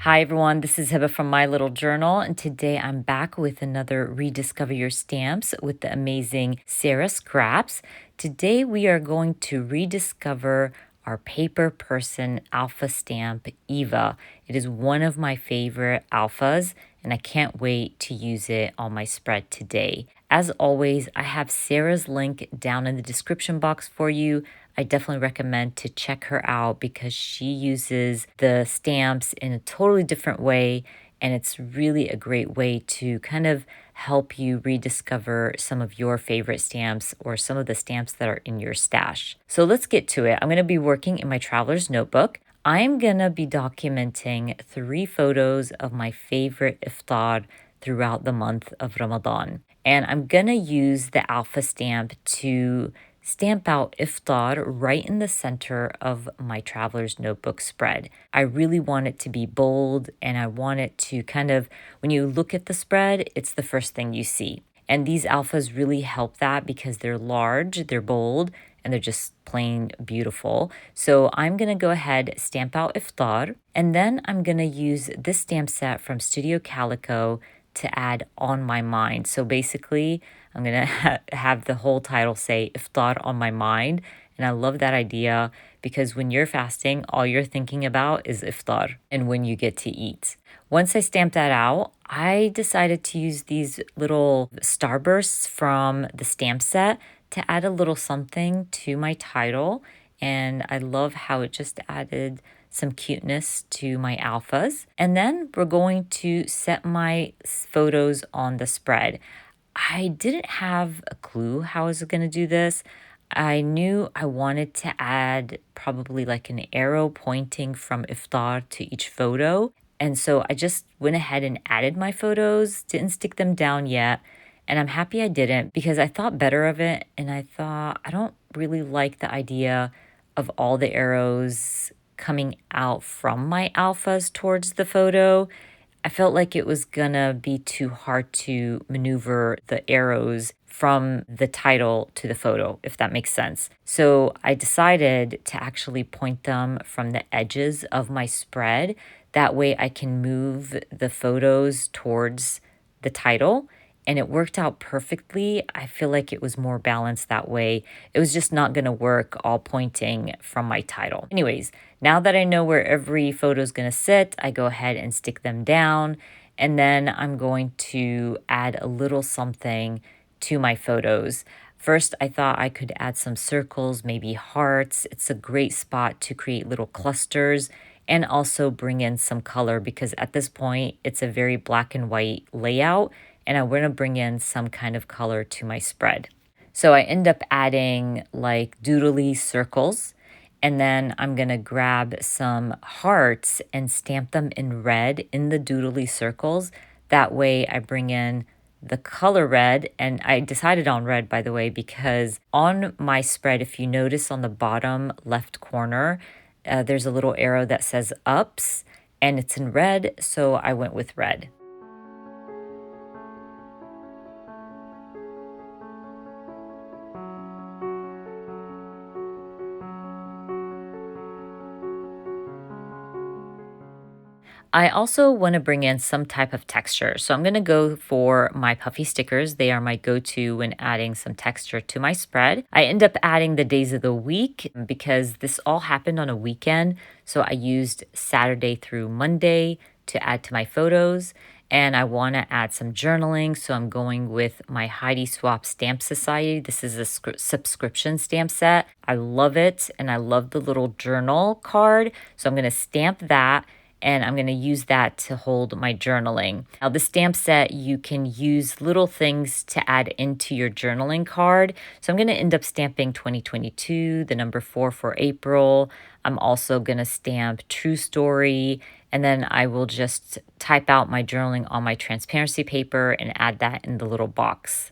Hi everyone, this is Hiba from My Little Journal, and today I'm back with another Rediscover Your Stamps with the amazing Sarah Scraps. Today we are going to rediscover our Paper Person Alpha Stamp, Eva. It is one of my favorite alphas, and I can't wait to use it on my spread today. As always, I have Sarah's link down in the description box for you. I definitely recommend to check her out because she uses the stamps in a totally different way, and it's really a great way to kind of help you rediscover some of your favorite stamps or some of the stamps that are in your stash. So let's get to it. I'm going to be working in my traveler's notebook. I'm going to be documenting 3 photos of my favorite iftar throughout the month of Ramadan. And I'm going to use the alpha stamp to stamp out iftar right in the center of my traveler's notebook spread. I really want it to be bold, and I want it to kind of, when you look at the spread, it's the first thing you see. And these alphas really help that because they're large, they're bold, and they're just plain beautiful. So I'm going to go ahead, stamp out iftar, and then I'm going to use this stamp set from Studio Calico to add on my mind. So basically, I'm going to have the whole title say Iftar on my mind. And I love that idea because when you're fasting, all you're thinking about is iftar and when you get to eat. Once I stamped that out, I decided to use these little starbursts from the stamp set to add a little something to my title. And I love how it just added some cuteness to my alphas. And then we're going to set my photos on the spread. I didn't have a clue how I was going to do this. I knew I wanted to add probably like an arrow pointing from iftar to each photo. And so I just went ahead and added my photos, didn't stick them down yet. And I'm happy I didn't because I thought better of it. And I thought I don't really like the idea of all the arrows coming out from my alphas towards the photo. I felt like it was gonna be too hard to maneuver the arrows from the title to the photo, if that makes sense. So I decided to actually point them from the edges of my spread. That way I can move the photos towards the title, and it worked out perfectly. I feel like it was more balanced that way. It was just not going to work all pointing from my title. Anyways, now that I know where every photo is going to sit, I go ahead and stick them down. And then I'm going to add a little something to my photos. First, I thought I could add some circles, maybe hearts. It's a great spot to create little clusters and also bring in some color because at this point, it's a very black and white layout, and I want to bring in some kind of color to my spread. So I end up adding like doodly circles, and then I'm going to grab some hearts and stamp them in red in the doodly circles. That way I bring in the color red, and I decided on red, by the way, because on my spread, if you notice on the bottom left corner, there's a little arrow that says ups, and it's in red, so I went with red. I also want to bring in some type of texture. So I'm going to go for my puffy stickers. They are my go-to when adding some texture to my spread. I end up adding the days of the week because this all happened on a weekend. So I used Saturday through Monday to add to my photos. And I want to add some journaling. So I'm going with my Heidi Swap Stamp Society. This is a subscription stamp set. I love it. And I love the little journal card. So I'm going to stamp that, and I'm going to use that to hold my journaling. Now, the stamp set, you can use little things to add into your journaling card. So I'm going to end up stamping 2022, the number 4 for April. I'm also going to stamp True Story, and then I will just type out my journaling on my transparency paper and add that in the little box.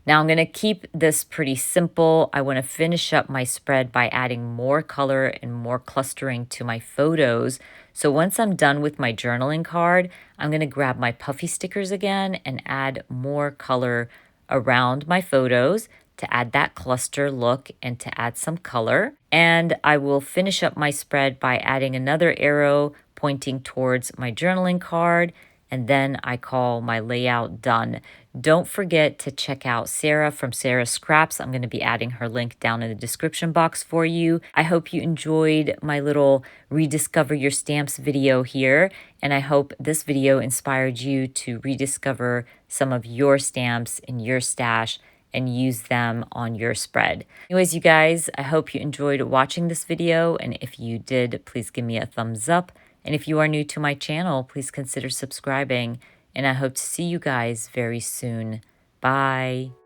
Now I'm going to keep this pretty simple. I want to finish up my spread by adding more color and more clustering to my photos. So once I'm done with my journaling card, I'm going to grab my puffy stickers again and add more color around my photos to add that cluster look and to add some color. And I will finish up my spread by adding another arrow pointing towards my journaling card, and then I call my layout done. Don't forget to check out Sarah from Sarah Scraps. I'm going to be adding her link down in the description box for you. I hope you enjoyed my little rediscover your stamps video here, and I hope this video inspired you to rediscover some of your stamps in your stash and use them on your spread. Anyways, you guys, I hope you enjoyed watching this video, and if you did, please give me a thumbs up. And if you are new to my channel, please consider subscribing, and I hope to see you guys very soon. Bye.